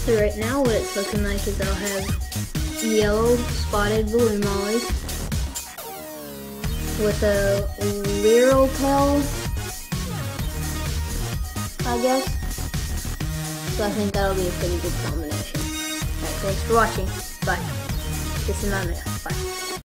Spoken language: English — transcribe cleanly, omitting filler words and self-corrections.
So right now what it's looking like is I'll have yellow spotted balloon mollies with a Liro tail, I guess. So I think that'll be a pretty good combination. Alright, thanks for watching. Bye. This is my mail. Bye.